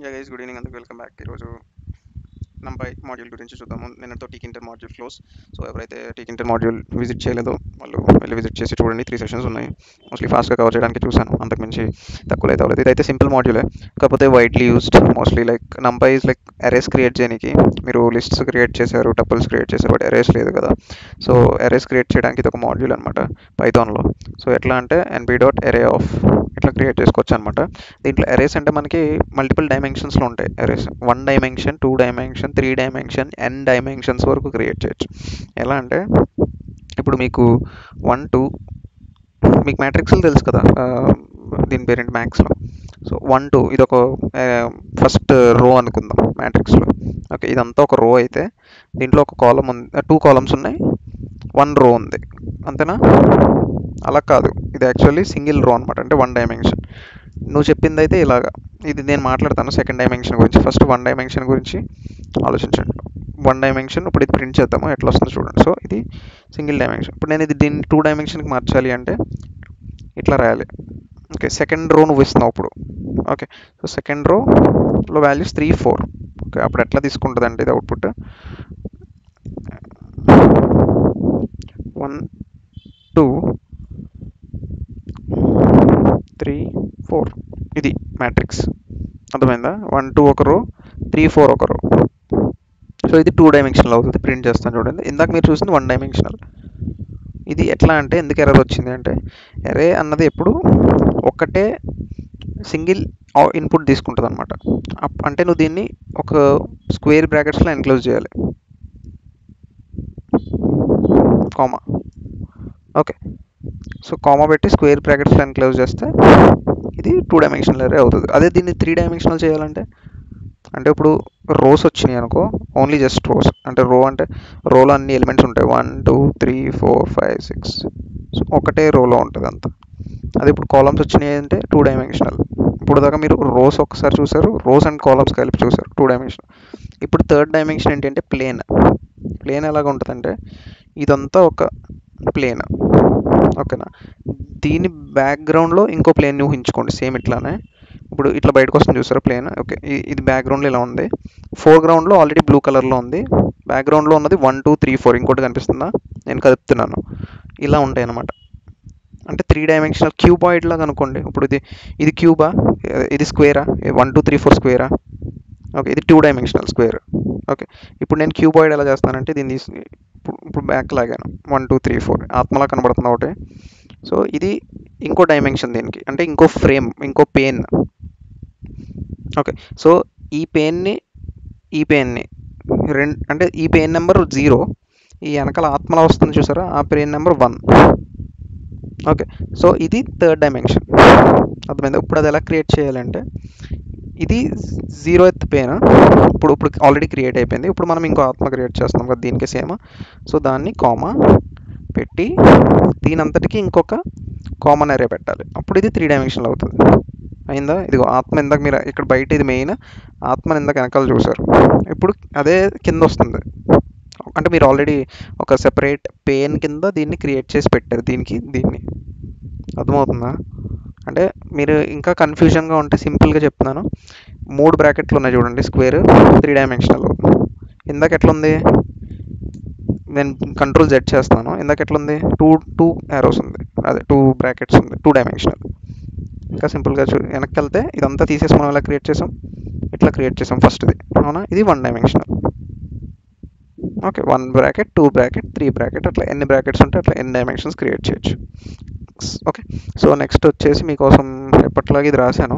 Yeah guys, good evening అందరికి. Welcome back. ఈరోజు NumPy module గురించి చూద్దాము. నిన్నతో Tkinter module close. So ఎవరైతే టీక్ ఇంటర్ మాడ్యూల్ విజిట్ చేయలేదో వాళ్ళు వెళ్ళి విజిట్ చేసి చూడండి. 3 సెషన్స్ ఉన్నాయి. మోస్ట్లీ ఫాస్ట్గా కవర్ చేయడానికి చూశాను, అంతకుమించి తక్కువ అయితే అవ్వలేదు. ఇదైతే సింపుల్ మాడ్యూలే, కాకపోతే widely used. Mostly like నంపై is like arrays create చేయడానికి. మీరు లిస్ట్స్ క్రియేట్ చేశారు, టపుల్స్ క్రియేట్ చేశారు, బట్ అరేస్ లేదు కదా. సో అరేస్ క్రియేట్ చేయడానికి ఇది ఒక మాడ్యూల్ అనమాట పైథాన్లో. సో ఎట్లా అంటే ఎన్పి డాట్ అరే ఆఫ్ ఇట్లా క్రియేట్ చేసుకోవచ్చు అనమాట. దీంట్లో అరేస్ అంటే మనకి మల్టిపుల్ డైమెన్షన్స్లో ఉంటాయి. Arrays 1 dimension, 2 dimension, 3 dimension, n dimensions వరకు క్రియేట్ చేయొచ్చు. ఎలా అంటే ఇప్పుడు మీకు 1 2 మీకు మ్యాట్రిక్స్లు తెలుసు కదా, దీని పేరేంటి మ్యాథ్స్లో. సో 1 2 ఇది ఒక ఫస్ట్ రో అనుకుందాం మ్యాట్రిక్స్లో. ఓకే, ఇదంతా ఒక రో అయితే దీంట్లో ఒక కాలమ్ ఉంది, 2 కాలమ్స్ ఉన్నాయి, 1 రో ఉంది, అంతేనా? అలా కాదు, ఇది యాక్చువల్లీ సింగిల్ రో అనమాట, అంటే 1 డైమెన్షన్. నువ్వు చెప్పింది అయితే ఇలాగా. ఇది నేను మాట్లాడతాను సెకండ్ డైమెన్షన్ గురించి. ఫస్ట్ 1 డైమెన్షన్ గురించి ఆలోచించండి. 1 డైమెన్షన్ ఇప్పుడు ఇది ప్రింట్ చేద్దాము, ఎట్లా వస్తుందో చూడండి. సో ఇది సింగిల్ డైమెన్షన్. ఇప్పుడు నేను ఇది దీన్ని 2 డైమెన్షన్కి మార్చాలి అంటే ఇట్లా రాయాలి. ఓకే, సెకండ్ రో నువ్వు ఇస్తున్నావు ఇప్పుడు. ఓకే, సో సెకండ్ రోలో వాల్యూస్ 3 4. ఓకే, అప్పుడు ఎట్లా తీసుకుంటుంది అంటే ఇది అవుట్పుట్ 1 2 3 4. ఇది మ్యాట్రిక్స్, అర్థమైందా? 1 2 ఒక రో, 3 4 ఒక రో. సో ఇది 2 డైమెన్షనల్ అవుతుంది. ప్రింట్ చేస్తాను చూడండి. ఇందాక మీరు చూసింది 1 డైమెన్షనల్. ఇది ఎట్లా అంటే ఎందుకు ఎర్రర్ వచ్చింది అంటే, ఎరే అన్నది ఎప్పుడు ఒక్కటే సింగిల్ ఇన్పుట్ తీసుకుంటుంది అనమాట. అంటే నువ్వు దీన్ని ఒక స్క్వేర్ బ్రాకెట్స్లో ఎన్క్లోజ్ చేయాలి, కామా. ఓకే, సో కామా పెట్టి స్క్వేర్ బ్రాకెట్స్లో ఎన్క్లోజ్ చేస్తే ఇది 2 డైమెన్షనల్ ఎరే అవుతుంది. అదే దీన్ని 3 డైమెన్షనల్ చేయాలంటే, అంటే ఇప్పుడు రోస్ వచ్చినాయి అనుకో, ఓన్లీ జస్ట్ రోస్. అంటే రో అంటే రోలో అన్ని ఎలిమెంట్స్ ఉంటాయి, 1 2 3 4 5 6. సో ఒకటే రోలో ఉంటుంది అంతా. అది ఇప్పుడు కాలమ్స్ వచ్చినాయి అంటే 2 డైమెన్షనల్. ఇప్పుడు దాకా మీరు రోస్ ఒకసారి చూసారు, రోస్ అండ్ కాలమ్స్ కలిపి చూసారు, 2 డైమెన్షనల్. ఇప్పుడు థర్డ్ డైమెన్షన్ ఏంటంటే ప్లేన్. ప్లేన్ ఎలాగ ఉంటుందంటే ఇదంతా ఒక ప్లేన్, ఓకేనా? దీని బ్యాక్గ్రౌండ్లో ఇంకో ప్లేన్ ఊహించుకోండి, సేమ్ ఇట్లానే. ఇప్పుడు ఇట్లా బయటకు వస్తుంది చూసారా ప్లేన్. ఓకే, ఇది బ్యాక్గ్రౌండ్లో ఇలా ఉంది, ఫోర్గ్రౌండ్లో ఆల్రెడీ బ్లూ కలర్లో ఉంది, బ్యాక్గ్రౌండ్లో ఉన్నది 1 2 3 4 ఇంకోటి కనిపిస్తుందా, నేను కదుపుతున్నాను. ఇలా ఉంటాయి అన్నమాట. అంటే 3 డైమెన్షనల్ క్యూబాయిడ్ లాగా అనుకోండి. ఇప్పుడు ఇది క్యూబా, ఇది స్క్వేరా, 1 2 3 4 స్క్వేరా. ఓకే, ఇది 2 డైమెన్షనల్ స్క్వేర్. ఓకే, ఇప్పుడు నేను క్యూబాయిడ్ ఎలా చేస్తానంటే దీన్ని ఇప్పుడు బ్యాక్ లాగాను, 1 2 3 4 ఆత్మలా కనబడుతుంది ఒకటి. సో ఇది ఇంకో డైమెన్షన్ దీనికి, అంటే ఇంకో ఫ్రేమ్, ఇంకో పెయిన్. ఓకే, సో ఈ పెయిన్ని అంటే ఈ పెయిన్ నెంబర్ 0, ఈ వెనకాల ఆత్మలా వస్తుంది చూసారా, ఆ పెయిన్ నెంబర్ 1. ఓకే, సో ఇది థర్డ్ డైమెన్షన్, అర్థమైంది? ఇప్పుడు అది ఎలా క్రియేట్ చేయాలంటే, ఇది 0th పెయిన్ ఇప్పుడు ఆల్రెడీ క్రియేట్ అయిపోయింది. ఇప్పుడు మనం ఇంకో ఆత్మ క్రియేట్ చేస్తున్నాం కదా, దీనికి సేమ్. సో దాన్ని కామా పెట్టి దీని అంతటికి ఇంకొక కామన్ అరే పెట్టాలి, అప్పుడు ఇది 3 డైమెన్షనల్ అవుతుంది. అయిందా? ఇదిగో ఆత్మ, ఇందాక మీరు ఇక్కడ బయట ఇది మెయిన్, ఆత్మని ఇందాక వెనకాల చూసారు, ఇప్పుడు అదే కింద వస్తుంది. అంటే మీరు ఆల్రెడీ ఒక సెపరేట్ పెయిన్ కింద దీన్ని క్రియేట్ చేసి పెట్టారు, దీన్ని. అర్థమవుతుందా? అంటే మీరు ఇంకా కన్ఫ్యూజన్గా ఉంటే సింపుల్గా చెప్తున్నాను. 3 బ్రాకెట్లు ఉన్నాయి చూడండి, స్క్వేర్ 3 డైమెన్షనల్. ఇందాక ఎట్లుంది, నేను కంట్రోల్ జెడ్ చేస్తాను, ఇందాక ఎట్లుంది, 2 యారోస్ ఉంది, అదే 2 బ్రాకెట్స్ ఉంది, 2 డైమెన్షనల్. ఇంకా సింపుల్గా వెనక్కి వెళ్తే ఇదంతా తీసేసి మనం ఎలా క్రియేట్ చేసాం, ఇట్లా క్రియేట్ చేసాం ఫస్ట్ది, అవునా? ఇది 1 dimensional. Okay, 1 bracket, 2 bracket, 3 bracket, అట్లా ఎన్ని బ్రాకెట్స్ ఉంటే అట్లా ఎన్ని డైమెన్షన్స్ క్రియేట్ చేయొచ్చు. ఓకే, సో నెక్స్ట్ వచ్చేసి మీకోసం ఎప్పటిలాగా ఇది రాశాను.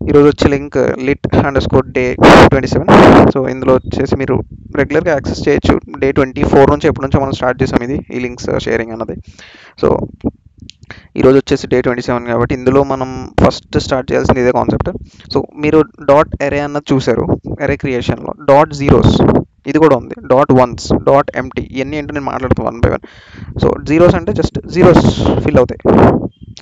ఈరోజు వచ్చే లింక్ lit_day27. సో ఇందులో వచ్చేసి మీరు రెగ్యులర్గా యాక్సెస్ చేయొచ్చు. డే 24 నుంచి ఎప్పటి నుంచో మనం స్టార్ట్ చేసాం ఈ లింక్స్ షేరింగ్ అన్నది. సో ఈరోజు వచ్చేసి డే 27 కాబట్టి ఇందులో మనం ఫస్ట్ స్టార్ట్ చేయాల్సింది ఇదే కాన్సెప్ట్. సో మీరు డాట్ అరే అన్నది చూసారు, అరే క్రియేషన్లో డాట్ జీరోస్ ఇది కూడా ఉంది, డాట్ వన్స్, డాట్ ఎంటీ, ఇవన్నీ ఏంటో నేను మాట్లాడుతాను 1 by 1. సో జీరోస్ అంటే జస్ట్ జీరోస్ ఫిల్ అవుతాయి.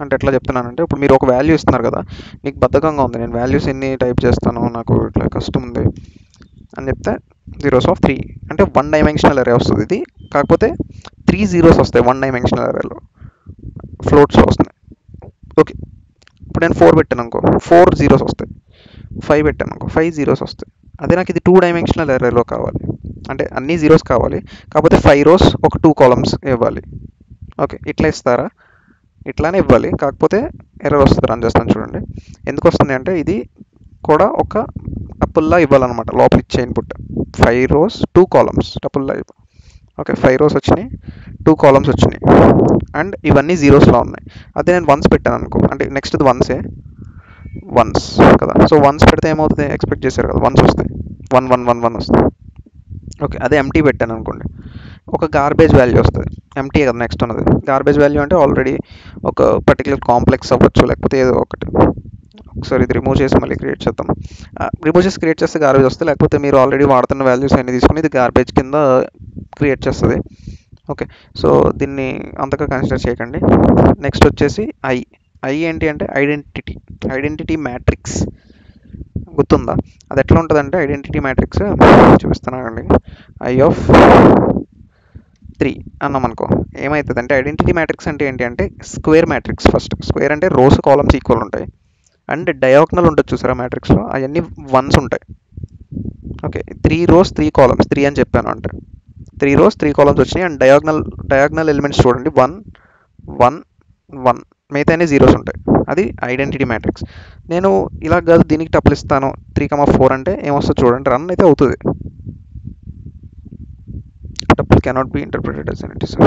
అంటే ఎట్లా చెప్తున్నానంటే, ఇప్పుడు మీరు ఒక వాల్యూ ఇస్తున్నారు కదా, మీకు బద్ధకంగా ఉంది, నేను వాల్యూస్ ఎన్ని టైప్ చేస్తాను, నాకు ఇట్లా కష్టం ఉంది అని చెప్తే 0s of 3 అంటే 1 డైమెన్షనల్ అరే వస్తుంది ఇది. కాకపోతే 3 జీరోస్ వస్తాయి 1 డైమెన్షనల్ అరేలో, ఫ్లోట్స్లో వస్తున్నాయి. ఓకే, ఇప్పుడు నేను 4 పెట్టాను అనుకో, 4 జీరోస్ వస్తాయి. 5 పెట్టాను అనుకో 5 జీరోస్ వస్తాయి. అదే నాకు ఇది 2 డైమెన్షనల్ ఎర్రర్లో కావాలి అంటే అన్ని జీరోస్ కావాలి, కాకపోతే 5 రోస్ ఒక 2 కాలమ్స్ ఇవ్వాలి. ఓకే, ఇట్లా ఇస్తారా? ఇట్లానే ఇవ్వాలి, కాకపోతే ఎర్రర్ వస్తుంది. రన్ చేస్తాను చూడండి ఎందుకు వస్తుంది అంటే ఇది కూడా ఒక టపుల్లా ఇవ్వాలన్నమాట. లోపల ఇచ్చే ఇన్పుట్ 5 రోస్ 2 కాలమ్స్ టపుల్లా ఇవ్వాలి. ఓకే, 5 రోస్ వచ్చినాయి, 2 కాలమ్స్ వచ్చినాయి, అండ్ ఇవన్నీ జీరోస్లో ఉన్నాయి. అదే నేను వన్స్ పెట్టాను అనుకో, అంటే నెక్స్ట్ వన్సే వన్స్ కదా. సో వన్స్ పెడితే ఏమవుతుంది, ఎక్స్పెక్ట్ చేశారు కదా వన్స్ వస్తాయి, 1 1 1 1 వస్తాయి. ఓకే, అదే ఎంటీ పెట్టాను అనుకోండి, ఒక గార్బేజ్ వాల్యూ వస్తుంది. ఎంటీ కదా నెక్స్ట్ ఉన్నది. గార్బేజ్ వాల్యూ అంటే ఆల్రెడీ ఒక పర్టికులర్ కాంప్లెక్స్ అవ్వచ్చు, లేకపోతే ఏదో ఒకటి. ఒకసారి ఇది రిమూవ్ చేసి మళ్ళీ క్రియేట్ చేద్దాం. రిమూవ్ చేసి క్రియేట్ చేస్తే గార్బేజ్ వస్తుంది, లేకపోతే మీరు ఆల్రెడీ వాడుతున్న వాల్యూస్ అన్ని తీసుకుని ఇది గార్బేజ్ కింద క్రియేట్ చేస్తుంది. ఓకే, సో దీన్ని అంతగా కన్సిడర్ చేయకండి. నెక్స్ట్ వచ్చేసి ఐ ఏంటి అంటే ఐడెంటిటీ మ్యాట్రిక్స్ గుర్తుందా? అది ఎట్లా ఉంటుందంటే ఐడెంటిటీ మ్యాట్రిక్స్ చూపిస్తున్నానండి. I(3) అన్నాం అనుకో, ఏమవుతుంది అంటే ఐడెంటిటీ మ్యాట్రిక్స్ అంటే ఏంటి అంటే స్క్వేర్ మ్యాట్రిక్స్. ఫస్ట్ స్క్వేర్ అంటే రోస్ కాలమ్స్ ఈక్వల్ ఉంటాయి, అండ్ డయాగ్నల్ ఉంటుంది చూసారా మ్యాట్రిక్స్లో, అవన్నీ వన్స్ ఉంటాయి. ఓకే, 3 రోస్ 3 కాలమ్స్, 3 అని చెప్పాను అంటే 3 రోస్ 3 కాలమ్స్ వచ్చినాయి, అండ్ డయాగ్నల్ ఎలిమెంట్స్ చూడండి 1 1 1, మిగతా అన్ని జీరోస్ ఉంటాయి. అది ఐడెంటిటీ మ్యాట్రిక్స్. నేను ఇలా కాదు దీనికి టపుల్ ఇస్తాను 3,4 అంటే ఏమొస్తుంది చూడండి, రన్ అయితే అవుతుంది. Tuple cannot be interpreted as N integer.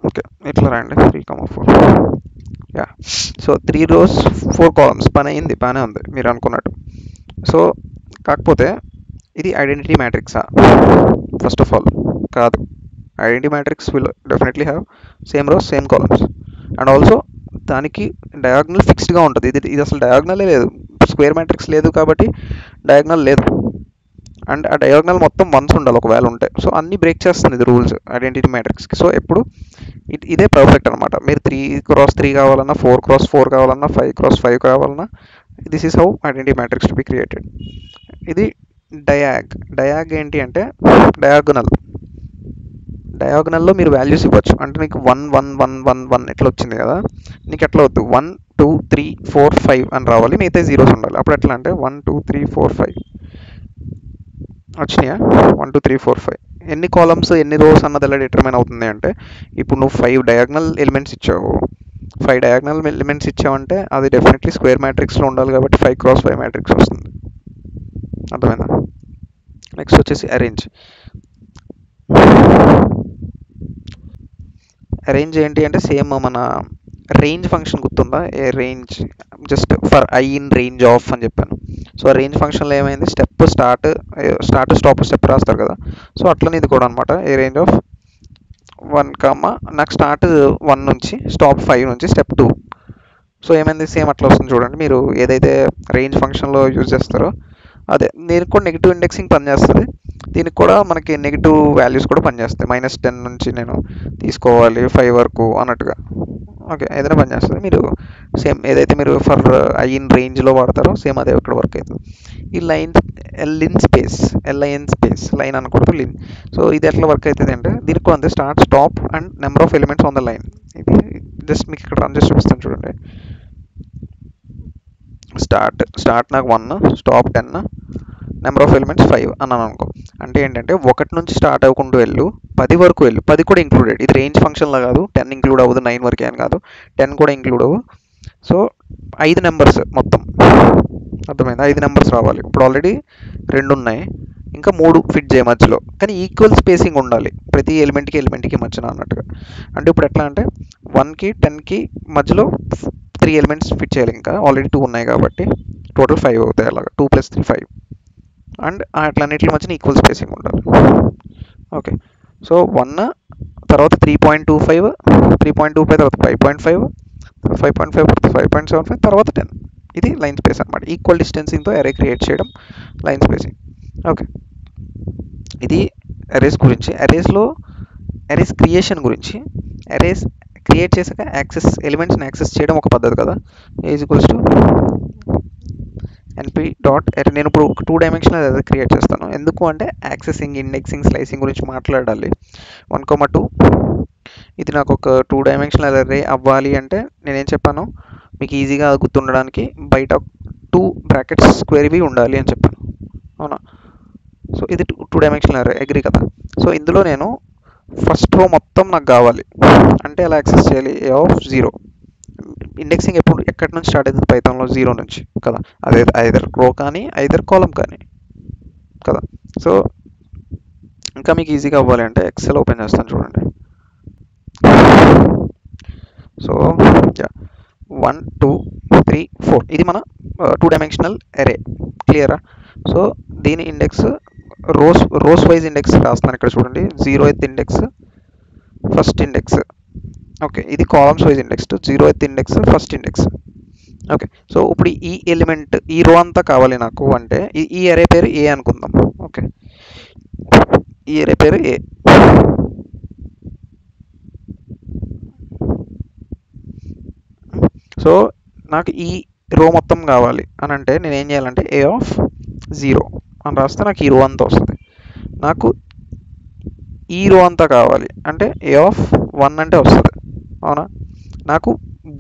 Okay, ఇట్లా రాయండి 3,4. యా, సో 3 రోస్ 4 కాలమ్స్ పని అయింది, బాగానే ఉంది మీరు అనుకున్నట్టు. సో కాకపోతే ఇది ఐడెంటిటీ మ్యాట్రిక్సా? ఫస్ట్ ఆఫ్ ఆల్ కాదు. Identity matrix will definitely have same rows same columns, and also దానికి డయాగ్నల్ ఫిక్స్డ్గా ఉంటుంది. ఇది అసలు డయాగ్నలే లేదు, స్క్వేర్ మ్యాట్రిక్స్ లేదు కాబట్టి డయాగ్నల్ లేదు, అండ్ ఆ డయాగ్నల్ మొత్తం వన్స్ ఉండాలి ఒకవేళ ఉంటే. సో అన్నీ బ్రేక్ చేస్తుంది ఇది రూల్స్ ఐడెంటిటీ మ్యాట్రిక్స్కి. సో ఎప్పుడు ఇదే పర్ఫెక్ట్ అనమాట. మీరు 3x3 కావాలన్నా, 4x4 కావాలన్నా, 5x5 కావాలన్నా, this is how identity matrix to be created. ఇది డయాగ్ ఏంటి అంటే డయాగ్నల్లో మీరు వాల్యూస్ ఇవ్వచ్చు. అంటే నీకు 1 1 1 1 1 ఎట్లా వచ్చింది కదా, నీకు ఎట్లా వద్దు 1 2 3 4 5 అని రావాలి, మిగతా జీరోస్ ఉండాలి. అప్పుడు ఎట్లా అంటే 1 2 3 4 5 వచ్చినాయా, 1 2 3 4 5. ఎన్ని కాలమ్స్ ఎన్ని రోస్ అన్నది ఎలా డిటర్మైన్ అవుతుంది అంటే, ఇప్పుడు నువ్వు 5 డయాగ్నల్ ఎలిమెంట్స్ ఇచ్చావు, 5 డయాగ్నల్ ఎలిమెంట్స్ ఇచ్చావంటే అది డెఫినెట్లీ స్క్వేర్ మ్యాట్రిక్స్లో ఉండాలి కాబట్టి 5x5 మ్యాట్రిక్స్ వస్తుంది. అర్థమైందా? నెక్స్ట్ వచ్చేసి అరేంజ్ ఏంటి అంటే సేమ్ మన రేంజ్ ఫంక్షన్ గుర్తుందా? ఏ range just for i in range of అని చెప్పాను. సో ఆ రేంజ్ ఫంక్షన్లో ఏమైంది, స్టార్ట్ స్టాప్ స్టెప్ రాస్తారు కదా, సో అట్లనే ఇది కూడా అనమాట. ఏ రేంజ్ ఆఫ్ 1, నాకు స్టార్ట్ 1 నుంచి స్టాప్ 5 నుంచి స్టెప్ 2. సో ఏమైంది, సేమ్ అట్లా వస్తుంది చూడండి. మీరు ఏదైతే రేంజ్ ఫంక్షన్లో యూజ్ చేస్తారో అదే దీనికి కూడా నెగిటివ్ ఇండెక్సింగ్ పనిచేస్తుంది, దీనికి కూడా మనకి నెగిటివ్ వాల్యూస్ కూడా పనిచేస్తాయి. -10 నుంచి నేను తీసుకోవాలి 5 వరకు అన్నట్టుగా. ఓకే, ఏదైనా పనిచేస్తుంది. మీరు సేమ్ ఏదైతే మీరు ఫర్ ఐ ఇన్ రేంజ్లో వాడతారో సేమ్ అదే ఇక్కడ వర్క్ అవుతుంది. ఈ LIN స్పేస్ లైన్ అనకూడదు, లిన్. సో ఇది ఎట్లా వర్క్ అవుతుంది అంటే దీనికి కూడా అంతే, start stop and number of elements on the line. ఇది జస్ట్ మీకు ఇక్కడ రన్ చేసి చూపిస్తాను చూడండి. స్టార్ట్ నాకు 1, స్టాప్ 10, నెంబర్ ఆఫ్ ఎలిమెంట్స్ 5 అన్నాను అనుకో. అంటే ఏంటంటే 1 నుంచి స్టార్ట్ అవ్వకుండా వెళ్ళు, 10 వరకు వెళ్ళు, 10 కూడా ఇంక్లూడెడ్. ఇది రేంజ్ ఫంక్షన్లో కాదు, 10 ఇంక్లూడ్ అవ్వదు, 9 వరకే అని కాదు, 10 కూడా ఇంక్లూడ్ అవ్వు. సో 5 నెంబర్స్ మొత్తం, అర్థమైంది? 5 నెంబర్స్ రావాలి. ఇప్పుడు ఆల్రెడీ 2 ఉన్నాయి, ఇంకా 3 ఫిట్ చేయ మధ్యలో, కానీ ఈక్వల్ స్పేసింగ్ ఉండాలి ప్రతి ఎలిమెంట్కి మధ్యన అన్నట్టుగా. అంటే ఇప్పుడు ఎట్లా అంటే 1కి 10కి మధ్యలో 3 ఎలిమెంట్స్ ఫిట్ చేయాలి, ఇంకా ఆల్రెడీ 2 ఉన్నాయి కాబట్టి టోటల్ 5 అవుతాయి. అలాగా 2 + 3 5, అండ్ అట్లన్నిటి మధ్యన ఈక్వల్ స్పేసింగ్ ఉండాలి. ఓకే, సో 1 తర్వాత 3.25, 3.25 తర్వాత 5.5, 5.5 తర్వాత 5.75 తర్వాత 10. ఇది లైన్ స్పేస్ అనమాట. ఈక్వల్ డిస్టెన్సింగ్తో అరే క్రియేట్ చేయడం లైన్ స్పేసింగ్. ఓకే, ఇది అరేస్ గురించి. అరేస్ క్రియేషన్ గురించి. అరేస్ క్రియేట్ చేశాక ఎలిమెంట్స్ని యాక్సెస్ చేయడం ఒక పద్ధతి కదా. = np.array. నేను ఇప్పుడు ఒక 2 డైమెన్షనల్ అరే క్రియేట్ చేస్తాను. ఎందుకు అంటే యాక్సెసింగ్, ఇండెక్సింగ్, స్లైసింగ్ గురించి మాట్లాడాలి. 1, 2 ఇది నాకు ఒక 2 డైమెన్షనల్ అరే అవ్వాలి అంటే నేనేం చెప్పాను మీకు ఈజీగా గుర్తుండడానికి, బయట 2 బ్రాకెట్స్ స్క్వేర్ ఇవి ఉండాలి అని చెప్పాను, అవునా? సో ఇది టూ డైమెన్షనల్ అరే, అగ్రీ కదా? సో ఇందులో నేను ఫస్ట్ రో మొత్తం నాకు కావాలి అంటే ఎలా యాక్సెస్ చేయాలి? ఏ ఆఫ్ 0. ఇండెక్సింగ్ ఎక్కడి నుంచి స్టార్ట్ అవుతుంది పైథాన్లో? 0 నుంచి కదా. అదే ఐదర్ రో కానీ ఐదర్ కాలం కానీ కదా. సో ఇంకా మీకు ఈజీగా అవ్వాలి అంటే ఎక్సెల్ ఓపెన్ చేస్తాను చూడండి. సో 1 2 3 4 ఇది మన టూ డైమెన్షనల్ అరే, క్లియరా? సో దీని ఇండెక్స్ రోస్ వైజ్ ఇండెక్స్ రాస్తున్నాను ఇక్కడ చూడండి. 0th index, first index. Okay, ఇది columns wise index, 0th index, first index. Okay, so ఇప్పుడు ఈ ఎలిమెంట్ ఈ రో అంతా కావాలి నాకు అంటే ఈ అరే పేరు ఏ అనుకుందాం. ఓకే, ఈ అరే పేరు ఏ. సో నాకు ఈ రో మొత్తం కావాలి అని అంటే నేను ఏం చేయాలంటే ఏ ఆఫ్ 0 అని రాస్తే నాకు ఈ రో అంతా వస్తుంది. నాకు ఈ రో అంతా కావాలి అంటే ఏ ఆఫ్ 1 అంటే వస్తుంది, అవునా? నాకు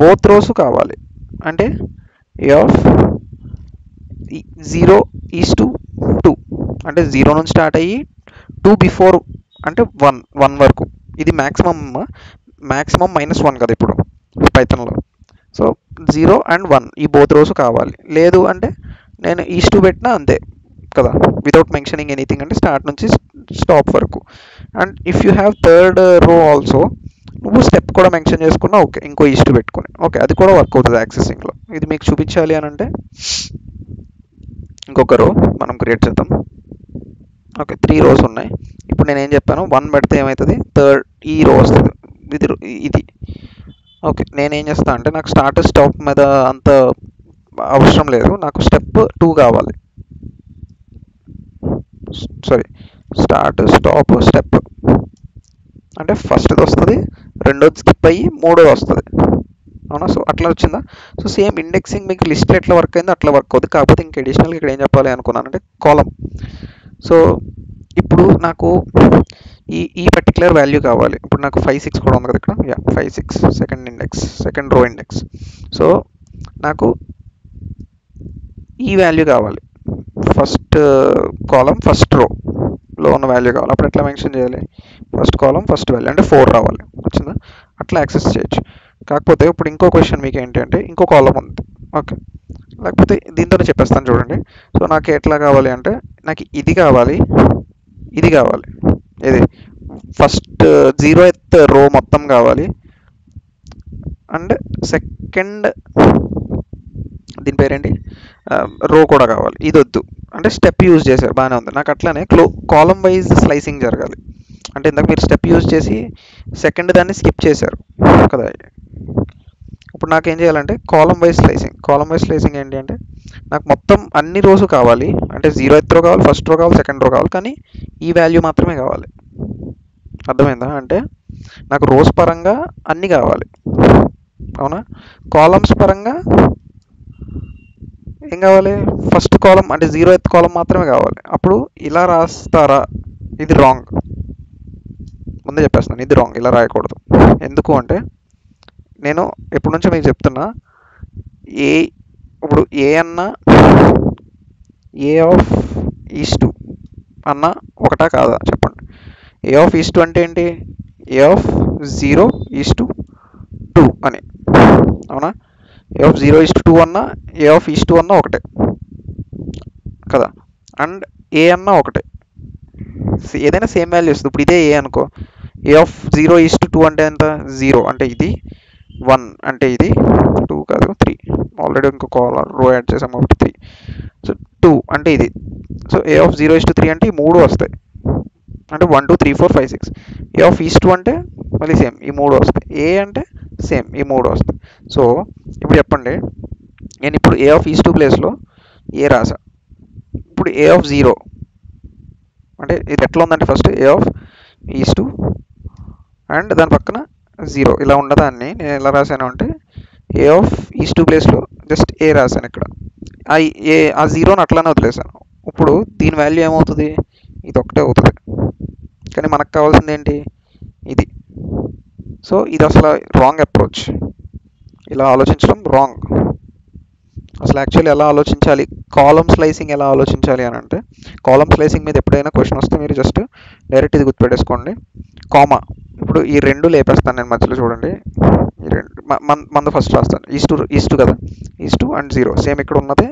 బోత్ రోస్ కావాలి అంటే ఏ ఆఫ్ 0:2 అంటే 0 నుంచి స్టార్ట్ అయ్యి 2 బిఫోర్ అంటే 1 వరకు. ఇది మ్యాక్సిమమ్ -1 కదా ఇప్పుడు పైథాన్లో. సో 0 and 1 ఈ బోత్ రోస్ కావాలి. లేదు అంటే నేను ఈస్2 పెట్టినా అంతే కదా, వితౌట్ మెన్షనింగ్ ఎనీథింగ్, అంటే స్టార్ట్ నుంచి స్టాప్ వరకు. And if you have third row also, నువ్వు స్టెప్ కూడా మెన్షన్ చేసుకున్నా ఓకే, ఇంకో ఈస్2 పెట్టుకుని ఓకే, అది కూడా వర్క్ అవుతుంది యాక్సెసింగ్లో. ఇది మీకు చూపించాలి అని అంటే ఇంకొక రో మనం క్రియేట్ చేద్దాం. ఓకే, 3 రోస్ ఉన్నాయి. ఇప్పుడు నేను ఏం చెప్పాను, 1 పెడితే ఏమవుతుంది? థర్డ్ ఈ రో వస్తుంది, ఇది. ఓకే, నేనేం చేస్తాను అంటే నాకు స్టార్ట్ స్టాప్ మీద అంత అవసరం లేదు, నాకు స్టెప్ 2 కావాలి. సారీ, స్టార్ట్ స్టాప్ స్టెప్ అంటే ఫస్ట్ది వస్తుంది, రెండోది స్కిప్ అయ్యి మూడోది వస్తుంది, అవునా? సో అట్లా వచ్చిందా? సో సేమ్ ఇండెక్సింగ్ మీకు లిస్ట్లో ఎట్లా వర్క్ అయిందో అట్లా వర్క్ అవుతుంది. కాకపోతే ఇంక అడిషనల్గా ఇక్కడ ఏం చెప్పాలి అనుకున్నానంటే కాలం. సో ఇప్పుడు నాకు ఈ పర్టికులర్ వాల్యూ కావాలి. ఇప్పుడు నాకు 5 6 కూడా ఉంది కదా ఇక్కడ. 5 6 second index, second row index. So నాకు ఈ వాల్యూ కావాలి, ఫస్ట్ కాలం ఫస్ట్ రోలో ఉన్న వాల్యూ కావాలి. అప్పుడు ఎట్లా మెన్షన్ చేయాలి? ఫస్ట్ కాలం ఫస్ట్ వాల్యూ అంటే 4 రావాలి. వచ్చిందా? అట్లా యాక్సెస్ చేయొచ్చు. కాకపోతే ఇప్పుడు ఇంకో క్వశ్చన్ మీకు ఏంటి అంటే ఇంకో కాలం ఉంది, ఓకే, లేకపోతే దీంతోనే చెప్పేస్తాను చూడండి. సో నాకు ఎట్లా కావాలి అంటే నాకు ఇది కావాలి, ఇది కావాలి. ఇది ఫస్ట్ 0th రో మొత్తం కావాలి అండ్ సెకండ్ దీని పేరేంటి రో కూడా కావాలి. ఇది వద్దు అంటే స్టెప్ యూజ్ చేశారు, బాగానే ఉంది. నాకు అట్లానే కాలం వైజ్ స్లైసింగ్ జరగాలి. అంటే ఇందాక మీరు స్టెప్ యూజ్ చేసి సెకండ్ దాన్ని స్కిప్ చేశారు కదా. ఇప్పుడు నాకేం చేయాలంటే కాలం వైజ్ స్లైసింగ్ ఏంటి అంటే నాకు మొత్తం అన్ని రోస్ కావాలి అంటే 0th రో కావాలి, ఫస్ట్ రో కావాలి, సెకండ్ రో కావాలి, కానీ ఈ వాల్యూ మాత్రమే కావాలి. అర్థమైందా? అంటే నాకు రోస్ పరంగా అన్నీ కావాలి, అవునా? కాలమ్స్ పరంగా ఏం కావాలి? ఫస్ట్ కాలం అంటే 0th కాలం మాత్రమే కావాలి. అప్పుడు ఇలా రాస్తారా? ఇది రాంగ్, ముందే చెప్పేస్తున్నాను, ఇది రాంగ్, ఇలా రాయకూడదు. ఎందుకు అంటే నేను ఎప్పటి నుంచో మీకు చెప్తున్నా, ఇప్పుడు ఏ అన్న ఏ ఆఫ్ ఈస్2 అన్న ఒకటా కాదా చెప్పండి? ఏ ఆఫ్ ఈస్2 అంటే ఏంటి? ఏ ఆఫ్ 0:2 అని, అవునా? ఏ ఆఫ్ 0:2 అన్న ఏ ఆఫ్ ఈస్2 అన్న ఒకటే కదా. అండ్ ఏ అన్న ఒకటే, ఏదైనా సేమ్ వాల్యూ వస్తుంది. ఇప్పుడు ఇదే ఏ అనుకో, ఏ ఆఫ్ 0:2 అంటే ఎంత? 0 అంటే ఇది, 1 అంటే ఇది, 2 కాదు 3, ఆల్రెడీ ఇంకో రో యాడ్ చేసాం కాబట్టి 3. సో 2 అంటే ఇది. సో ఏ ఆఫ్ 0:3 అంటే ఈ 3 వస్తాయి, అంటే 1 2 3 4 5 6. ఏ ఆఫ్ ఈస్2 అంటే మళ్ళీ సేమ్ ఈ 3 వస్తాయి. ఏ అంటే సేమ్ ఈ 3 వస్తాయి. సో ఇప్పుడు చెప్పండి, నేను ఇప్పుడు ఏ ఆఫ్ ఈస్2 ప్లేస్లో ఏ రాసా. ఇప్పుడు ఏ ఆఫ్ 0 అంటే ఇది ఎట్లా ఉందంటే ఫస్ట్ ఏ ఆఫ్ ఈస్2 అండ్ దాని పక్కన 0 ఇలా ఉండదాన్ని నేను ఎలా రాశాను అంటే ఏ ఆఫ్ ఈస్2 ప్లేస్లో జస్ట్ ఏ రాశాను ఇక్కడ. ఆ 0ని అట్లానే వదిలేసాను. ఇప్పుడు దీని వాల్యూ ఏమవుతుంది? ఇది ఒకటే అవుతుంది. కానీ మనకు కావాల్సింది ఏంటి? ఇది. సో ఇది అసలు రాంగ్ అప్రోచ్, ఇలా ఆలోచించడం రాంగ్. అసలు యాక్చువల్లీ ఎలా ఆలోచించాలి, కాలమ్ స్లైసింగ్ ఎలా ఆలోచించాలి అని అంటే, కాలమ్ స్లైసింగ్ మీద ఎప్పుడైనా క్వశ్చన్ వస్తే మీరు జస్ట్ డైరెక్ట్ ఇది గుర్తుపెట్టేసుకోండి, కామా. ఇప్పుడు ఈ రెండు లేపేస్తాను నేను మధ్యలో, చూడండి. ఈ రెండు మంద ఫస్ట్ రాస్తాను, ఈస్ట్ కదా, ఈస్ట్ అండ్ 0 సేమ్ ఇక్కడ ఉన్నదే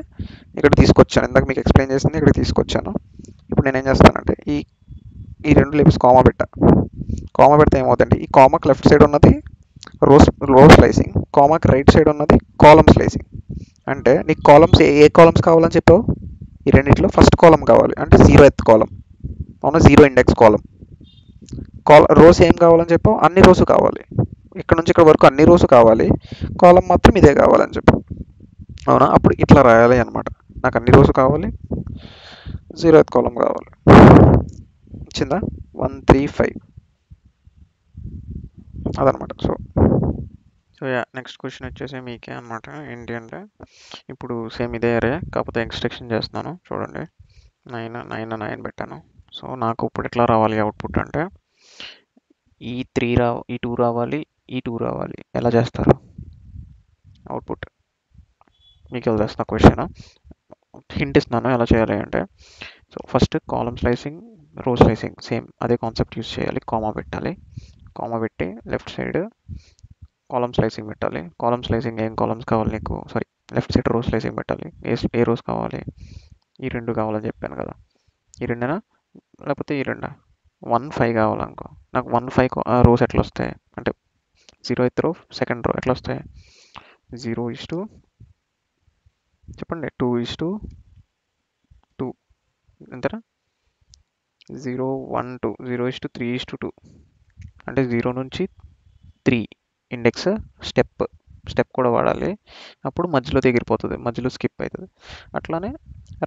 ఇక్కడ తీసుకొచ్చాను, ఇందాక మీకు ఎక్స్ప్లెయిన్ చేసింది ఇక్కడ తీసుకొచ్చాను. ఇప్పుడు నేను ఏం చేస్తానంటే ఈ రెండు లేపేసి కామా పెడితే ఏమవుతుంది, ఈ కామాకి లెఫ్ట్ సైడ్ ఉన్నది రో స్లైసింగ్, కామాకి రైట్ సైడ్ ఉన్నది కాలమ్ స్లైసింగ్. అంటే నీకు కాలమ్స్ ఏ కాలమ్స్ కావాలని చెప్పావు, ఈ రెండిట్లో ఫస్ట్ కాలం కావాలి అంటే 0th కాలం, అవునా, 0 ఇండెక్స్ కాలం. రోస్ ఏం కావాలని చెప్పావు, అన్ని రోస్ కావాలి, ఇక్కడ నుంచి ఇక్కడ వరకు అన్ని రోస్ కావాలి, కాలం మాత్రం ఇదే కావాలని చెప్పు, అవునా. అప్పుడు ఇట్లా రాయాలి అనమాట, నాకు అన్ని రోస్ కావాలి, 0th కాలం కావాలి. వచ్చిందా, 1 3 5 అదనమాట. సో నెక్స్ట్ క్వశ్చన్ వచ్చేసి మీకే అనమాట. ఏంటి అంటే ఇప్పుడు సేమ్ ఇదే అరే, కాకపోతే ఎక్స్ట్రాక్షన్ చేస్తున్నాను చూడండి. 9 9 9 పెట్టాను. సో నాకు ఇప్పుడు ఎట్లా రావాలి అవుట్పుట్ అంటే, ఈ 2 రావాలి, ఈ 2 రావాలి. ఎలా చేస్తారు అవుట్పుట్, మీకు వదిలేస్తున్న క్వశ్చన్, హింట్ ఇస్తున్నాను ఎలా చేయాలి అంటే. సో ఫస్ట్ కాలమ్ స్లైసింగ్, రో స్లైసింగ్ సేమ్ అదే కాన్సెప్ట్ యూస్ చేయాలి. కామా పెట్టాలి, కామా పెట్టి లెఫ్ట్ సైడ్ కాలమ్ స్లైసింగ్ పెట్టాలి. కాలమ్ స్లైసింగ్ ఏం కాలమ్స్ కావాలి నీకు, సారీ, లెఫ్ట్ సైడ్ రో స్లైసింగ్ పెట్టాలి. ఏ రోస్ కావాలి, ఈ రెండు కావాలని చెప్పాను కదా, ఈ రెండేనా లేకపోతే ఈ రెండా, 1 5 కావాలనుకో, నాకు 1 5 రోస్ ఎట్లా వస్తాయి అంటే 0th రో సెకండ్ రో ఎట్లా వస్తాయి, 0:2 చెప్పండి, 2:2 ఎంతరా, 0 1 2 0:3:2 అంటే 0 నుంచి 3 ఇండెక్స్ స్టెప్ కూడా వాడాలి, అప్పుడు మధ్యలో ఎగిరిపోతుంది, మధ్యలో స్కిప్ అవుతుంది. అట్లానే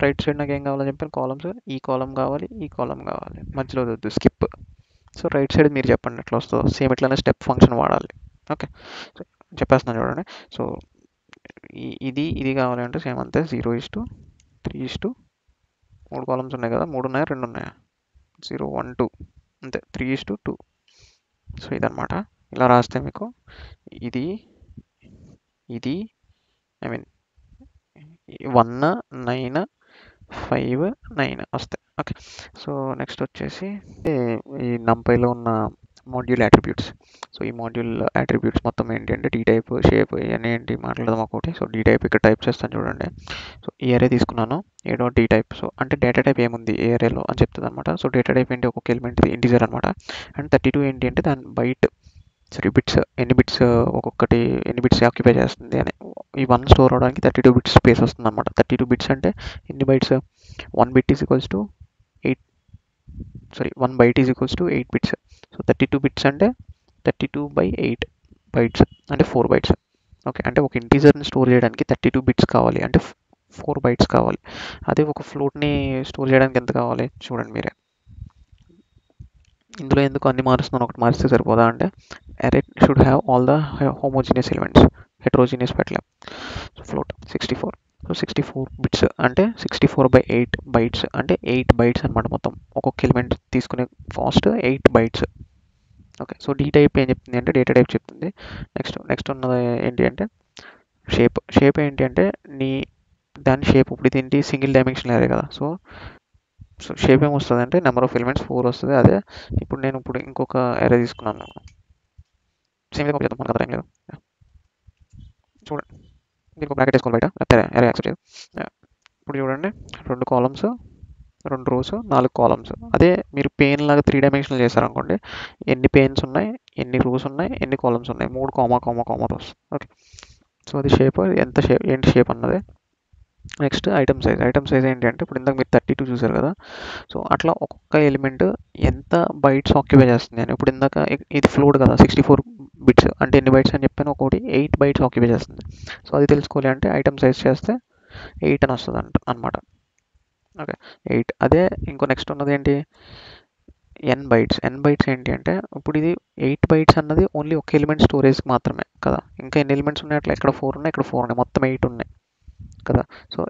రైట్ సైడ్ నాకు ఏం కావాలని చెప్పాను, కాలమ్స్, ఈ కాలం కావాలి, ఈ కాలం కావాలి, మధ్యలో వద్దు స్కిప్. సో రైట్ సైడ్ మీరు చెప్పండి ఎట్లా వస్తుందో, సేమ్ ఇట్లానే స్టెప్ ఫంక్షన్ వాడాలి. ఓకే, చెప్పేస్తున్నాను చూడండి. సో ఇది కావాలి అంటే సేమ్ అంతే, 0:3:2 3 కాలమ్స్ ఉన్నాయి కదా, 3 ఉన్నాయా 2 ఉన్నాయా, 0 1 2 అంతే, 3:2. సో ఇదనమాట, ఇలా రాస్తే మీకు ఇది ఐ మీన్ 1 9 5 9 వస్తాయి. ఓకే, సో నెక్స్ట్ వచ్చేసి ఈ నంపైలో ఉన్న మాడ్యూల్ అట్రిబ్యూట్స్. సో ఈ మాడ్యూల్ అట్రిబ్యూట్స్ మొత్తం ఏంటి అంటే టీ టైప్, షేప్, ఇవన్నీ ఏంటి మాట్లాడదాం ఒకటి. సో డీ టైప్ ఇక్కడ టైప్ చేస్తాను చూడండి. సో ఈ అరే తీసుకున్నాను, డీ టైప్. సో అంటే డేటా టైప్ ఏముంది ఏ అరేలో అని చెప్తుంది అనమాట. సో డేటా టైప్ ఏంటి, ఒక్కొక్క ఎలిమెంట్ ఇంటిజర్ అనమాట. అండ్ 32 ఏంటి అంటే దాని బైట్, బిట్స్, ఎన్ని బిట్స్ ఒక్కొక్కటి ఎన్ని బిట్స్ ఆక్యుపై చేస్తుంది అని. ఈ 1 స్టోర్ అవడానికి 32 బిట్స్ స్పేస్ వస్తుంది అనమాట. 32 బిట్స్ అంటే ఎన్ని bytes, 1 bit is equals to 8, sorry 1 byte is equals to 8 bits. So 32 bits అంటే 32/8 బైట్స్ అంటే 4 బైట్స్. ఓకే, అంటే ఒక ఇంటీజర్ని స్టోర్ చేయడానికి 32 బిట్స్ కావాలి అంటే 4 బైట్స్ కావాలి. అదే ఒక ఫ్లోట్ని స్టోర్ చేయడానికి ఎంత కావాలి చూడండి మీరే. ఇందులో ఎందుకు అన్ని మారుస్తున్నాను, ఒకటి మారిస్తే సరిపోదా అంటే, array should have all the homogeneous elements, heterogeneous పెట్టలేం. సో ఫ్లోట్ 64, సో 64 బిట్స్ అంటే 64/8 బైట్స్ అంటే 8 బైట్స్ అనమాట. మొత్తం ఒక్కొక్క ఎలిమెంట్ తీసుకునే fast 8 bytes. Okay, so D type ఏం చెప్తుంది అంటే డేటా టైప్ చెప్తుంది. నెక్స్ట్ ఉన్నది ఏంటి అంటే షేప్ ఏంటి అంటే దాని షేప్, ఇప్పుడు ఇది ఏంటి సింగిల్ డైమెన్షనల్ అరే కదా. సో షేప్ ఏమొస్తుంది అంటే నెంబర్ ఆఫ్ ఎలిమెంట్స్ 4 వస్తుంది. అదే ఇప్పుడు నేను ఇంకొక అరే తీసుకున్నాను, సేమ్ కాపీ చేద్దాం, మనకు టైం లేదు. చూడండి, దీనికి బ్రాకెట్ వేసుకోవాలి బయట, అరే యాక్సెప్ట్ చేయదు. ఇప్పుడు చూడండి, 2 కాలమ్స్ 2 రోస్ 4 కాలమ్స్. అదే మీరు పెయిన్ లాగా 3 డైమెన్షనల్ చేశారనుకోండి, ఎన్ని పెయిన్స్ ఉన్నాయి, ఎన్ని రోస్ ఉన్నాయి, ఎన్ని కాలమ్స్ ఉన్నాయి, 3 కామా రోస్. ఓకే, సో అది షేప్, ఏంటి షేప్ అన్నది. నెక్స్ట్ ఐటమ్ సైజ్ ఏంటి అంటే, ఇప్పుడు ఇందాక మీరు 32 చూసారు కదా. సో అట్లా ఒక్కొక్క ఎలిమెంట్ ఎంత బైట్స్ ఆక్యుపై చేస్తుంది అని. ఇప్పుడు ఇందాక ఇది ఫ్లోట్ కదా, 64 బిట్స్ అంటే ఎన్ని బైట్స్ అని చెప్పాను, ఒకటి 8 బైట్స్ ఆక్యుపై చేస్తుంది. సో అది తెలుసుకోవాలి అంటే ఐటమ్ సైజ్ చేస్తే 8 అని వస్తుంది అనమాట. ఓకే, 8. అదే ఇంకో నెక్స్ట్ ఉన్నది ఏంటి, n బైట్స్ ఏంటి అంటే, ఇప్పుడు ఇది 8 బైట్స్ అన్నది ఓన్లీ ఒక ఎలిమెంట్ స్టోరేజ్కి మాత్రమే కదా. ఇంకా ఎన్ని ఎలిమెంట్స్ ఉన్నాయి అట్లా, ఇక్కడ 4 ఉన్నాయి, ఇక్కడ 4 ఉన్నాయి, మొత్తం 8 ఉన్నాయి కదా. సో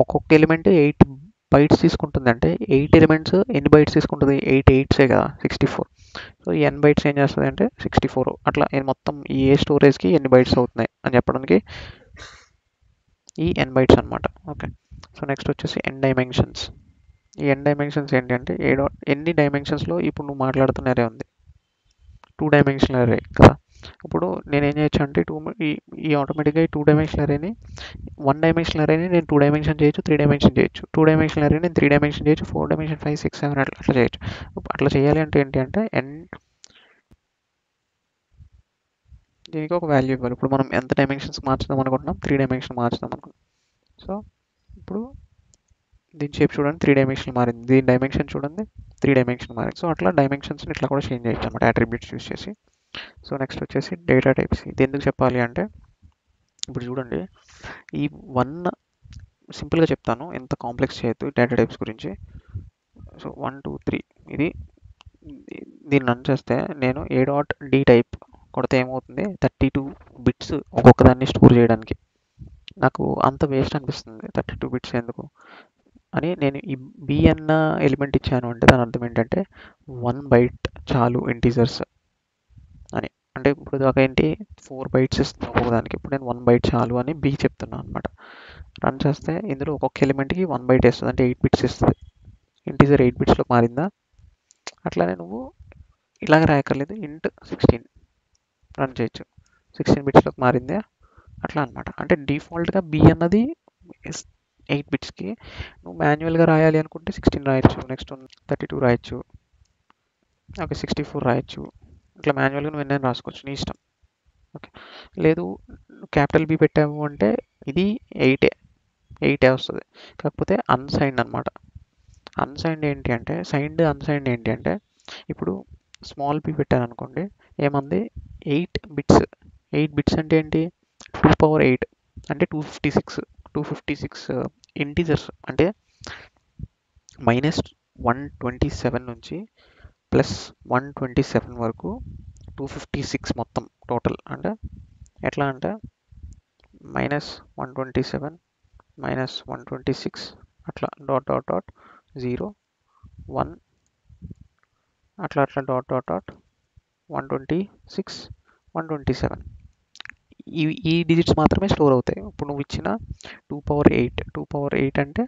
ఒక్కొక్క ఎలిమెంట్ 8 బైట్స్ తీసుకుంటుంది అంటే 8 ఎలిమెంట్స్ ఎన్ని బైట్స్ తీసుకుంటుంది, 8 8సే కదా, 64. సో ఈ n బైట్స్ ఏం చేస్తుంది అంటే 64. అట్లా మొత్తం ఏ స్టోరేజ్కి ఎన్ని బైట్స్ అవుతున్నాయి అని చెప్పడానికి ఈ n బైట్స్ అనమాట. ఓకే, సో నెక్స్ట్ వచ్చేసి n డైమెన్షన్స్. ఈ n డైమెన్షన్స్ ఏంటి అంటే ఎన్ని డైమెన్షన్స్లో ఇప్పుడు నువ్వు మాట్లాడుతున్న అరే ఉంది, 2 డైమెన్షనల్ అరే కదా. ఇప్పుడు నేను ఏం చేయొచ్చు అంటే ఈ ఆటోమేటిక్గా ఈ 2 డైమెన్షనల్ అరేని 1 డైమెన్షనల్ అరేని నేను 2 డైమెన్షన్ చేయొచ్చు, 3 డైమెన్షన్ చేయొచ్చు, 2 డైమెన్షనల్ అరేని నేను 3 డైమెన్షన్ చేయొచ్చు, 4 డైమెన్షన్, 5, 6, 7 అట్లా చేయొచ్చు. అట్లా చేయాలి అంటే ఏంటి అంటే దీనికి ఒక వాల్యూ ఇవ్వాలి. ఇప్పుడు మనం ఎంత డైమెన్షన్స్ మార్చుదాం అనుకుంటున్నాం, 3 డైమెన్షన్ మార్చుదాం అనుకుంటున్నాం. సో ఇప్పుడు దీని షేప్ చూడండి, 3 డైమెన్షన్ మారింది, దీని డైమెన్షన్ చూడండి 3 డైమెన్షన్ మారింది. సో అట్లా డైమెన్షన్స్ని ఇట్లా కూడా చేంజ్ చేయొచ్చు అనమాట అట్రిబ్యూట్స్ యూస్ చేసి. సో నెక్స్ట్ వచ్చేసి డేటా టైప్స్. ఇది ఎందుకు చెప్పాలి అంటే ఇప్పుడు చూడండి, ఈ 1 సింపుల్గా చెప్తాను, ఎంత కాంప్లెక్స్ చేయొద్దు డేటా టైప్స్ గురించి. సో 1, 2, 3 ఇది దీన్ని రన్ చేస్తే నేను a.d టైప్ కొడితే ఏమవుతుంది, 32 బిట్స్ ఒక్కొక్కదాన్ని స్టోర్ చేయడానికి. నాకు అంత వేస్ట్ అనిపిస్తుంది 32 బిట్స్ ఎందుకు అని నేను ఈ బి అన్న ఎలిమెంట్ ఇచ్చాను అంటే దాని అర్థం ఏంటంటే 1 బైట్ చాలు ఇంటీజర్స్ అని. అంటే ఇప్పుడు దాకా ఏంటి 4 బైట్స్ ఇస్తుంది ఒక్కొక్కదానికి, ఇప్పుడు నేను 1 బైట్ చాలు అని బి చెప్తున్నాను అనమాట. రన్ చేస్తే ఇందులో ఒక్కొక్క ఎలిమెంట్కి 1 బైట్ ఇస్తుంది, అంటే 8 బిట్స్ ఇస్తుంది. ఇంటీజర్ 8 బిట్స్లో మారిందా. అట్లానే నువ్వు ఇలాగ రాయక్కర్లేదు, ఇంట్ 16 రన్ చేయొచ్చు, 16 బిట్స్లోకి మారిందే అట్లా అనమాట. అంటే డిఫాల్ట్గా బి అన్నది 8 బిట్స్కి, నువ్వు మాన్యువల్గా రాయాలి అనుకుంటే 16 రాయొచ్చు, నెక్స్ట్ 32 రాయొచ్చు, ఓకే 64 రాయొచ్చు. ఇట్లా మాన్యువల్గా నువ్వు ఎన్నైనా రాసుకోవచ్చు, నీ ఇష్టం. ఓకే, లేదు క్యాపిటల్ బి పెట్టాము అంటే ఇది 8 వస్తుంది, కాకపోతే అన్సైన్డ్ అనమాట. అన్సైన్డ్ ఏంటి అంటే అన్సైన్డ్ ఏంటి అంటే ఇప్పుడు స్మాల్ బి పెట్టాను అనుకోండి, ఏమంది 8 బిట్స్ అంటే ఏంటి 2 power 8 అంటే 256 ఇంటీజర్స్, అంటే -127 నుంచి +127 వరకు 256 మొత్తం టోటల్. అంటే ఎట్లా అంటే -127 -126 అట్లా డాట్ డాట్ డాట్ 0 1 అట్లా డాట్ 126 127 ఈ డిజిట్స్ మాత్రమే స్టోర్ అవుతాయి. ఇప్పుడు నువ్వు ఇచ్చిన 2 power 8 అంటే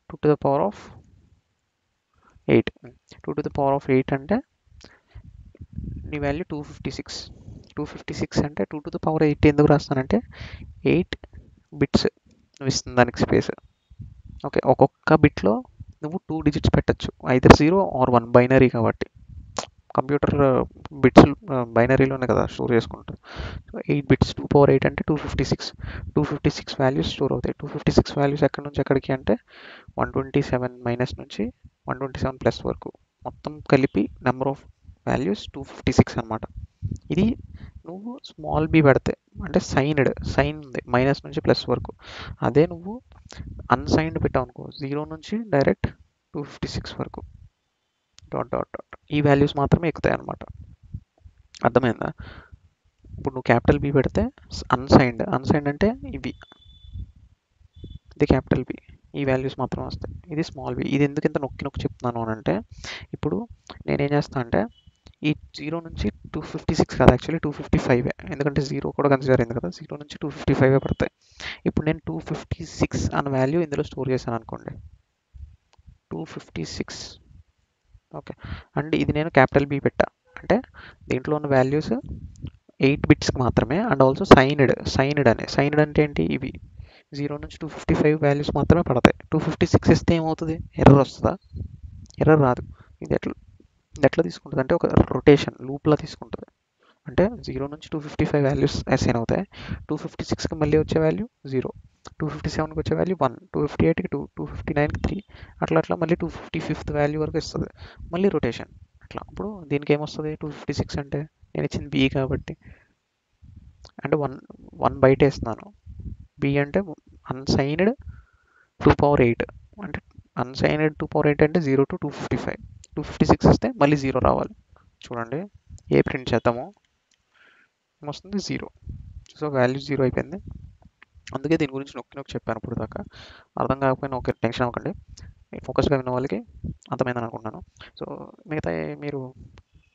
2 to the power of 8 2 to the power of 8 అంటే నీ వాల్యూ 256 అంటే 2 to the power 8 ఎందుకు రాస్తానంటే 8 బిట్స్ ఇస్తుంది దానికి స్పేస్. ఓకే, ఒక్కొక్క బిట్లో నువ్వు 2 డిజిట్స్ పెట్టచ్చు, ఐదర్ 0 or 1, బైనరీ కాబట్టి. కంప్యూటర్ బిట్స్ బైనరీలోనే కదా స్టోర్ చేసుకుంటారు. సో 8 బిట్స్ 2 power 8 అంటే 256 వాల్యూస్ స్టోర్ అవుతాయి. 256 వాల్యూస్ ఎక్కడి నుంచి ఎక్కడికి అంటే 127 మైనస్ నుంచి 127 ప్లస్ వరకు మొత్తం కలిపి నెంబర్ ఆఫ్ వాల్యూస్ 256 అనమాట. ఇది నువ్వు స్మాల్ బి పెడితే అంటే సైన్ ఉంది మైనస్ నుంచి ప్లస్ వరకు. అదే నువ్వు అన్సైన్డ్ పెట్టావు అనుకో, 0 నుంచి డైరెక్ట్ 256 వరకు డాట్ డాట్ డాట్ ఈ వాల్యూస్ మాత్రమే ఎక్కుతాయి అనమాట. అర్థమైందా. ఇప్పుడు నువ్వు క్యాపిటల్ బి పెడితే అన్సైన్డ్ అంటే ఇది క్యాపిటల్ బి, ఈ వాల్యూస్ మాత్రం వస్తాయి. ఇది స్మాల్ బి. ఇది ఎందుకు ఇంత నొక్కి చెప్తున్నాను అని అంటే ఇప్పుడు నేనేం చేస్తాను అంటే ఈ 0 నుంచి 256 కాదు, యాక్చువల్లీ 255, ఎందుకంటే 0 కూడా కన్సిడర్ అయింది కదా, 0 నుంచి 255 పడతాయి. ఇప్పుడు నేను 256 అన్న వాల్యూ ఇందులో స్టోర్ చేశాను అనుకోండి, 256. ఓకే, అండ్ ఇది నేను క్యాపిటల్ బి పెట్టా అంటే దీంట్లో ఉన్న వాల్యూస్ 8 బిట్స్కి మాత్రమే, అండ్ ఆల్సో సైన్డ్ అంటే ఏంటి, ఇవి 0 నుంచి 255 వాల్యూస్ మాత్రమే పడతాయి. 256 ఇస్తే ఏమవుతుంది, ఎర్రర్ వస్తుందా, ఎర్రర్ రాదు. ఇది ఎట్లా తీసుకుంటుంది అంటే ఒక రొటేషన్ లూప్లా తీసుకుంటుంది. అంటే 0 నుంచి 255 వాల్యూస్ అసైన్ అవుతాయి, 256కి మళ్ళీ వచ్చే వాల్యూ 0, 257కి వచ్చే వాల్యూ 1, 258కి 2, 259కి 3, అట్లా మళ్ళీ 255th వాల్యూ వరకు ఇస్తుంది, మళ్ళీ రొటేషన్ అట్లా. ఇప్పుడు దీనికి ఏమొస్తుంది 256 అంటే నేను ఇచ్చింది బి కాబట్టి, అంటే 1 బయట వేస్తున్నాను. బి అంటే అన్సైన్డ్ 2 power 8 అంటే అన్సైన్డ్ 2 power 8 అంటే 0 to 255, 256 ఇస్తే మళ్ళీ 0 రావాలి. చూడండి ఏ ప్రింట్ చేద్దాము, వస్తుంది 0. సో వాల్యూ 0 అయిపోయింది. అందుకే దీని గురించి నొక్కి చెప్పాను ఇప్పుడు దాకా. అర్థం కాకపోయినా ఓకే, టెన్షన్ అవ్వకండి, ఫోకస్గా విన్న వాళ్ళకి అర్థమైందని అనుకుంటున్నాను. సో మిగతా మీరు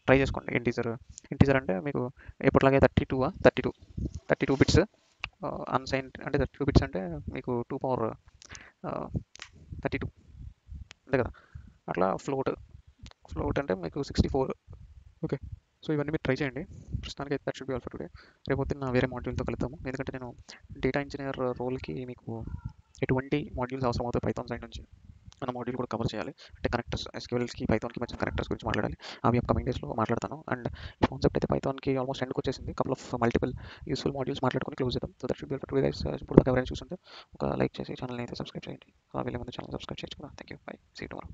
ట్రై చేసుకోండి. ఇంటీజర్ అంటే మీకు ఎప్పటిలాగే 32 బిట్స్ అన్సైన్ అంటే 32 బిట్స్ అంటే మీకు 2 పవర్ 32 అంతే కదా. అట్లా ఫ్లోట్ అంటే మీకు 64. ఓకే, సో ఇవన్నీ మీరు ట్రై చేయండి. ప్రస్తుతానికి అయితే that should be all for today. రేపు పొద్దున్న వేరే మాడ్యూల్తో కలుద్దాము, ఎందుకంటే నేను డేటా ఇంజనీర్ రోల్కి మీకు ఎటువంటి మాడ్యూల్స్ అవసరం అవుతాయి పైథాన్ సైడ్ నుంచి అన్న మాడ్యూల్ కూడా కవర్ చేయాలి. అంటే కనెక్టర్స్, ఎస్క్యూఎల్స్కి పైథాన్కి మధ్య కనెక్టర్స్ గురించి మాట్లాడాలి. అవి అప్కమింగ్ డేస్లో మాట్లాడతాను. అండ్ ఈ కాన్సెప్ట్ అయితే పైథాన్కి ఆల్మోస్ట్ ఎండ్కి వచ్చేసింది. Couple of multiple useful modules మాట్లాడుకొని క్లోజ్ చేద్దాం. So that should be all for today guys. ఇప్పుడు దాకా ఎవరైనా చూస్తుంటే ఒక లైక్ చేసి ఛానల్ని అయితే సబ్స్క్రైబ్ చేయండి. వెళ్ళే ముందు ఛానల్ సబ్స్క్రైబ్ చేయొచ్చు కదా. Thank you, bye, see you tomorrow.